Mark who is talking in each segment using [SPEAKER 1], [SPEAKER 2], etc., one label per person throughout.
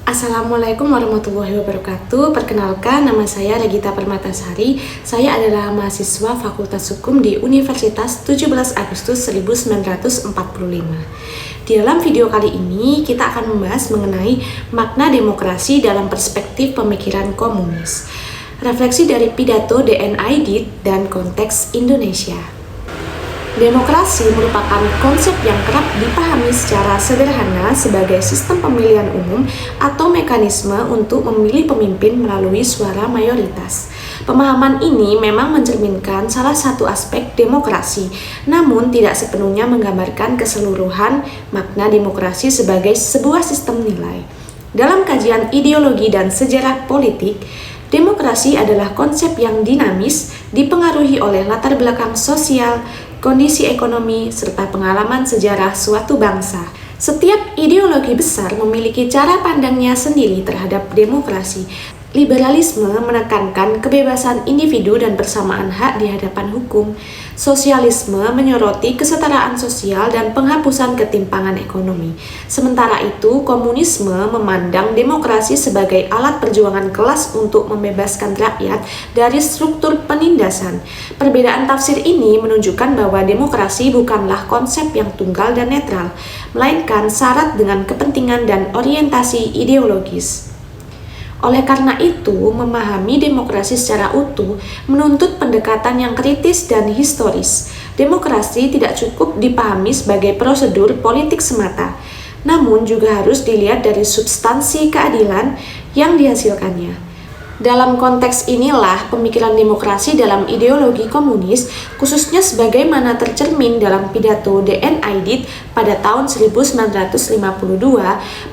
[SPEAKER 1] Assalamualaikum warahmatullahi wabarakatuh. Perkenalkan, nama saya Regita Permatasari. Saya adalah mahasiswa Fakultas Hukum di Universitas 17 Agustus 1945. Di dalam video kali ini, kita akan membahas mengenai makna demokrasi dalam perspektif pemikiran komunis. Refleksi dari pidato DN Aidit dan konteks Indonesia. Demokrasi merupakan konsep yang kerap dipahami secara sederhana sebagai sistem pemilihan umum atau mekanisme untuk memilih pemimpin melalui suara mayoritas. Pemahaman ini memang mencerminkan salah satu aspek demokrasi, namun tidak sepenuhnya menggambarkan keseluruhan makna demokrasi sebagai sebuah sistem nilai. Dalam kajian ideologi dan sejarah politik, demokrasi adalah konsep yang dinamis, dipengaruhi oleh latar belakang sosial, kondisi ekonomi, serta pengalaman sejarah suatu bangsa. Setiap ideologi besar memiliki cara pandangnya sendiri terhadap demokrasi. Liberalisme menekankan kebebasan individu dan persamaan hak di hadapan hukum. Sosialisme menyoroti kesetaraan sosial dan penghapusan ketimpangan ekonomi. Sementara itu, komunisme memandang demokrasi sebagai alat perjuangan kelas untuk membebaskan rakyat dari struktur penindasan. Perbedaan tafsir ini menunjukkan bahwa demokrasi bukanlah konsep yang tunggal dan netral, melainkan syarat dengan kepentingan dan orientasi ideologis. Oleh karena itu, memahami demokrasi secara utuh menuntut pendekatan yang kritis dan historis. Demokrasi tidak cukup dipahami sebagai prosedur politik semata, namun juga harus dilihat dari substansi keadilan yang dihasilkannya. Dalam konteks inilah pemikiran demokrasi dalam ideologi komunis, khususnya sebagaimana tercermin dalam pidato DN Aidit pada tahun 1952,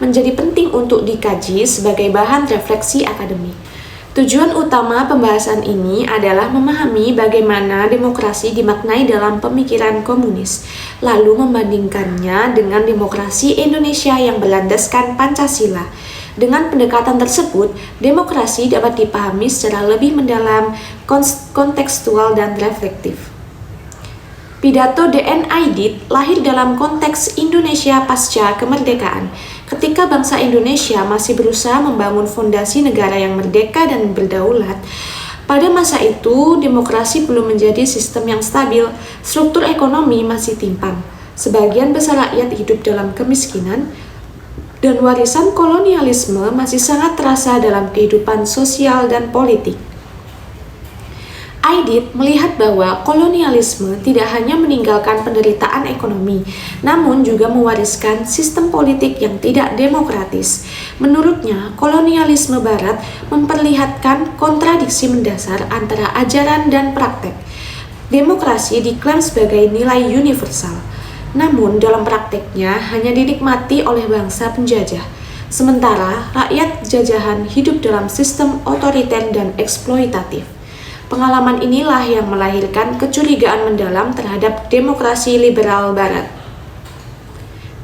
[SPEAKER 1] menjadi penting untuk dikaji sebagai bahan refleksi akademik. Tujuan utama pembahasan ini adalah memahami bagaimana demokrasi dimaknai dalam pemikiran komunis, lalu membandingkannya dengan demokrasi Indonesia yang berlandaskan Pancasila. Dengan pendekatan tersebut, demokrasi dapat dipahami secara lebih mendalam, kontekstual, dan reflektif. Pidato DN Aidit lahir dalam konteks Indonesia pasca kemerdekaan, ketika bangsa Indonesia masih berusaha membangun fondasi negara yang merdeka dan berdaulat. Pada masa itu, demokrasi belum menjadi sistem yang stabil, struktur ekonomi masih timpang, sebagian besar rakyat hidup dalam kemiskinan, dan warisan kolonialisme masih sangat terasa dalam kehidupan sosial dan politik. Aidit melihat bahwa kolonialisme tidak hanya meninggalkan penderitaan ekonomi, namun juga mewariskan sistem politik yang tidak demokratis. Menurutnya, kolonialisme Barat memperlihatkan kontradiksi mendasar antara ajaran dan praktek. Demokrasi diklaim sebagai nilai universal, namun dalam prakteknya hanya dinikmati oleh bangsa penjajah. Sementara rakyat jajahan hidup dalam sistem otoriter dan eksploitatif. Pengalaman inilah yang melahirkan kecurigaan mendalam terhadap demokrasi liberal Barat.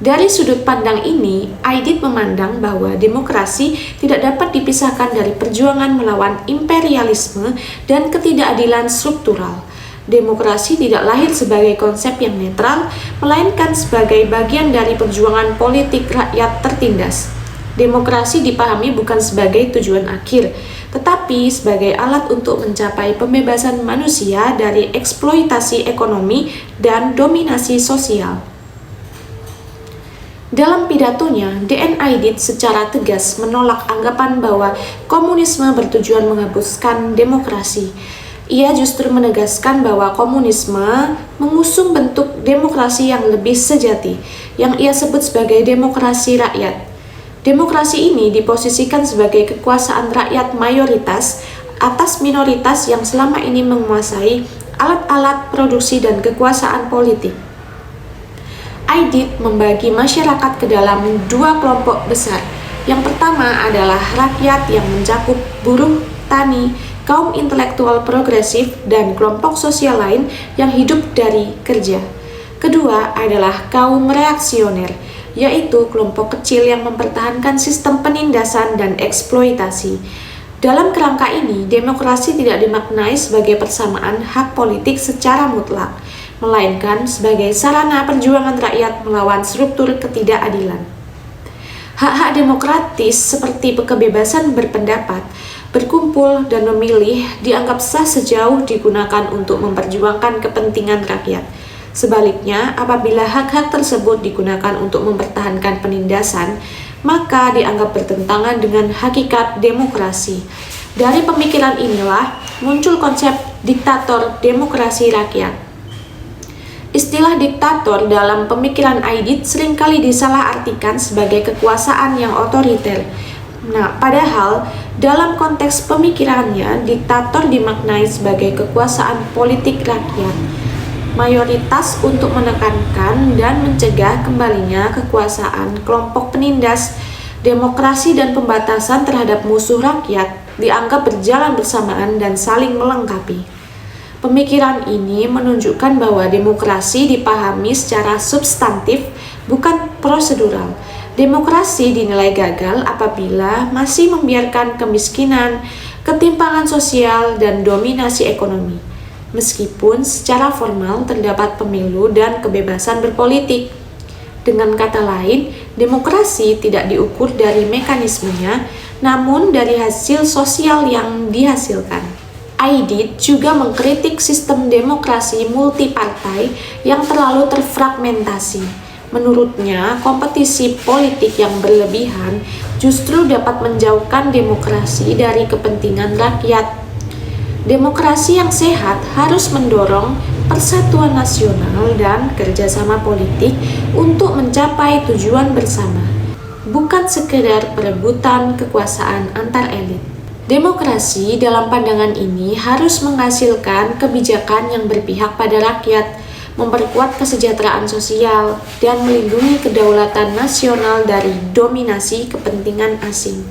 [SPEAKER 1] Dari sudut pandang ini, Aidit memandang bahwa demokrasi tidak dapat dipisahkan dari perjuangan melawan imperialisme dan ketidakadilan struktural. Demokrasi tidak lahir sebagai konsep yang netral, melainkan sebagai bagian dari perjuangan politik rakyat tertindas. Demokrasi dipahami bukan sebagai tujuan akhir, tetapi sebagai alat untuk mencapai pembebasan manusia dari eksploitasi ekonomi dan dominasi sosial. Dalam pidatonya, DN Aidit secara tegas menolak anggapan bahwa komunisme bertujuan menghapuskan demokrasi. Ia justru menegaskan bahwa komunisme mengusung bentuk demokrasi yang lebih sejati, yang ia sebut sebagai demokrasi rakyat. Demokrasi ini diposisikan sebagai kekuasaan rakyat mayoritas atas minoritas yang selama ini menguasai alat-alat produksi dan kekuasaan politik. Aidit membagi masyarakat ke dalam dua kelompok besar. Yang pertama adalah rakyat yang mencakup buruh, tani, kaum intelektual progresif, dan kelompok sosial lain yang hidup dari kerja. Kedua adalah kaum reaksioner, yaitu kelompok kecil yang mempertahankan sistem penindasan dan eksploitasi. Dalam kerangka ini, demokrasi tidak dimaknai sebagai persamaan hak politik secara mutlak, melainkan sebagai sarana perjuangan rakyat melawan struktur ketidakadilan. Hak-hak demokratis seperti kebebasan berpendapat, berkumpul, dan memilih dianggap sah sejauh digunakan untuk memperjuangkan kepentingan rakyat. Sebaliknya, apabila hak-hak tersebut digunakan untuk mempertahankan penindasan, maka dianggap bertentangan dengan hakikat demokrasi. Dari pemikiran inilah muncul konsep diktator demokrasi rakyat. Istilah diktator dalam pemikiran Aidit seringkali disalahartikan sebagai kekuasaan yang otoriter. Nah, padahal dalam konteks pemikirannya, diktator dimaknai sebagai kekuasaan politik rakyat, mayoritas untuk menekankan dan mencegah kembalinya kekuasaan kelompok penindas. Demokrasi dan pembatasan terhadap musuh rakyat dianggap berjalan bersamaan dan saling melengkapi. Pemikiran ini menunjukkan bahwa demokrasi dipahami secara substantif, bukan prosedural. Demokrasi dinilai gagal apabila masih membiarkan kemiskinan, ketimpangan sosial, dan dominasi ekonomi. Meskipun secara formal terdapat pemilu dan kebebasan berpolitik. Dengan kata lain, demokrasi tidak diukur dari mekanismenya, namun dari hasil sosial yang dihasilkan. Aidit juga mengkritik sistem demokrasi multipartai yang terlalu terfragmentasi. Menurutnya, kompetisi politik yang berlebihan justru dapat menjauhkan demokrasi dari kepentingan rakyat. Demokrasi yang sehat harus mendorong persatuan nasional dan kerjasama politik untuk mencapai tujuan bersama, bukan sekedar perebutan kekuasaan antar elit. Demokrasi dalam pandangan ini harus menghasilkan kebijakan yang berpihak pada rakyat, memperkuat kesejahteraan sosial, dan melindungi kedaulatan nasional dari dominasi kepentingan asing.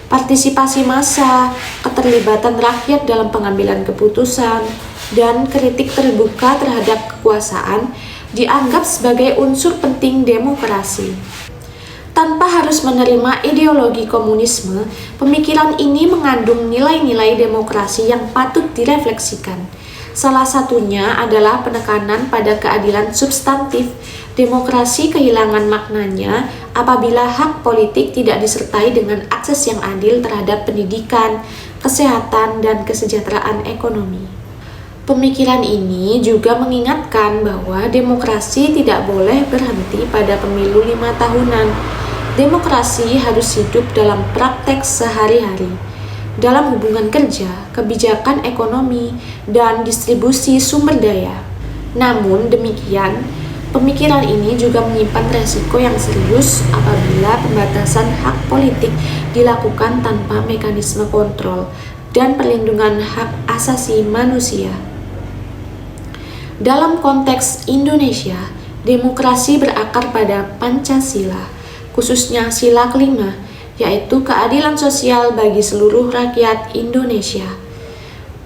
[SPEAKER 1] Partisipasi massa, keterlibatan rakyat dalam pengambilan keputusan, dan kritik terbuka terhadap kekuasaan dianggap sebagai unsur penting demokrasi. Tanpa harus menerima ideologi komunisme, pemikiran ini mengandung nilai-nilai demokrasi yang patut direfleksikan. Salah satunya adalah penekanan pada keadilan substantif. Demokrasi kehilangan maknanya apabila hak politik tidak disertai dengan akses yang adil terhadap pendidikan, kesehatan, dan kesejahteraan ekonomi. Pemikiran ini juga mengingatkan bahwa demokrasi tidak boleh berhenti pada pemilu 5 tahunan. Demokrasi harus hidup dalam praktek sehari-hari, dalam hubungan kerja, kebijakan ekonomi, dan distribusi sumber daya. Namun demikian, pemikiran ini juga menyimpan resiko yang serius apabila pembatasan hak politik dilakukan tanpa mekanisme kontrol dan perlindungan hak asasi manusia. Dalam konteks Indonesia, demokrasi berakar pada Pancasila, khususnya sila kelima, yaitu keadilan sosial bagi seluruh rakyat Indonesia.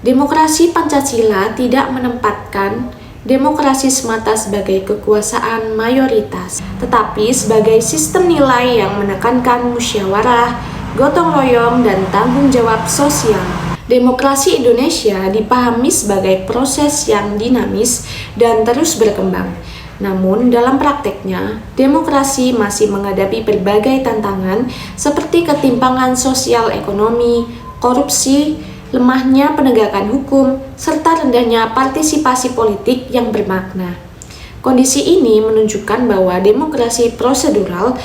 [SPEAKER 1] Demokrasi Pancasila tidak menempatkan demokrasi semata sebagai kekuasaan mayoritas, tetapi sebagai sistem nilai yang menekankan musyawarah, gotong royong, dan tanggung jawab sosial. Demokrasi Indonesia dipahami sebagai proses yang dinamis dan terus berkembang. Namun dalam prakteknya, demokrasi masih menghadapi berbagai tantangan seperti ketimpangan sosial ekonomi, korupsi, lemahnya penegakan hukum, serta rendahnya partisipasi politik yang bermakna. Kondisi ini menunjukkan bahwa demokrasi prosedural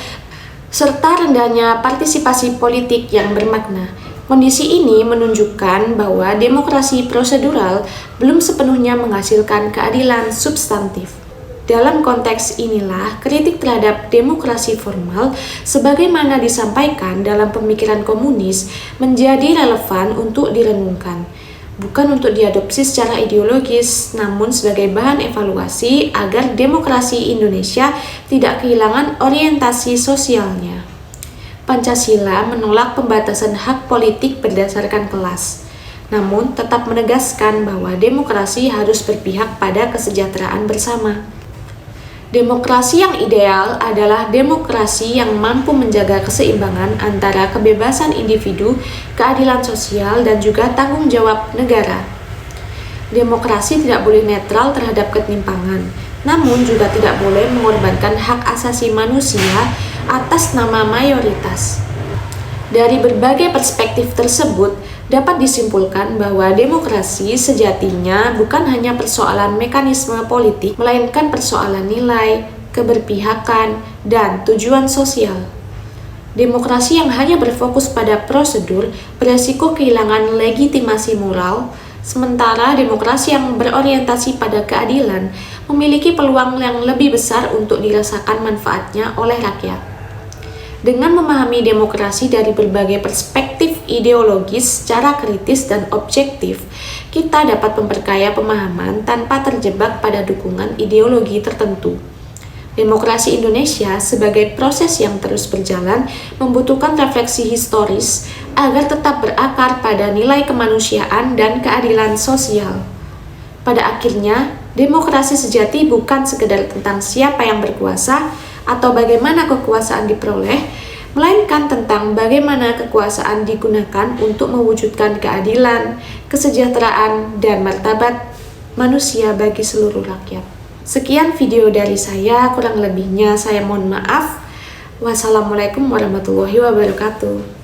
[SPEAKER 1] serta rendahnya partisipasi politik yang bermakna. Kondisi ini menunjukkan bahwa demokrasi prosedural belum sepenuhnya menghasilkan keadilan substantif. Dalam konteks inilah, kritik terhadap demokrasi formal sebagaimana disampaikan dalam pemikiran komunis menjadi relevan untuk direnungkan, bukan untuk diadopsi secara ideologis, namun sebagai bahan evaluasi agar demokrasi Indonesia tidak kehilangan orientasi sosialnya. Pancasila menolak pembatasan hak politik berdasarkan kelas, namun tetap menegaskan bahwa demokrasi harus berpihak pada kesejahteraan bersama. Demokrasi yang ideal adalah demokrasi yang mampu menjaga keseimbangan antara kebebasan individu, keadilan sosial, dan juga tanggung jawab negara. Demokrasi tidak boleh netral terhadap ketimpangan, namun juga tidak boleh mengorbankan hak asasi manusia atas nama mayoritas. Dari berbagai perspektif tersebut, dapat disimpulkan bahwa demokrasi sejatinya bukan hanya persoalan mekanisme politik, melainkan persoalan nilai, keberpihakan, dan tujuan sosial. Demokrasi yang hanya berfokus pada prosedur beresiko kehilangan legitimasi moral, sementara demokrasi yang berorientasi pada keadilan memiliki peluang yang lebih besar untuk dirasakan manfaatnya oleh rakyat. Dengan memahami demokrasi dari berbagai perspektif ideologis secara kritis dan objektif, kita dapat memperkaya pemahaman tanpa terjebak pada dukungan ideologi tertentu. Demokrasi Indonesia sebagai proses yang terus berjalan membutuhkan refleksi historis agar tetap berakar pada nilai kemanusiaan dan keadilan sosial. Pada akhirnya, demokrasi sejati bukan sekedar tentang siapa yang berkuasa atau bagaimana kekuasaan diperoleh, melainkan tentang bagaimana kekuasaan digunakan untuk mewujudkan keadilan, kesejahteraan, dan martabat manusia bagi seluruh rakyat. Sekian video dari saya, kurang lebihnya saya mohon maaf. Wassalamualaikum warahmatullahi wabarakatuh.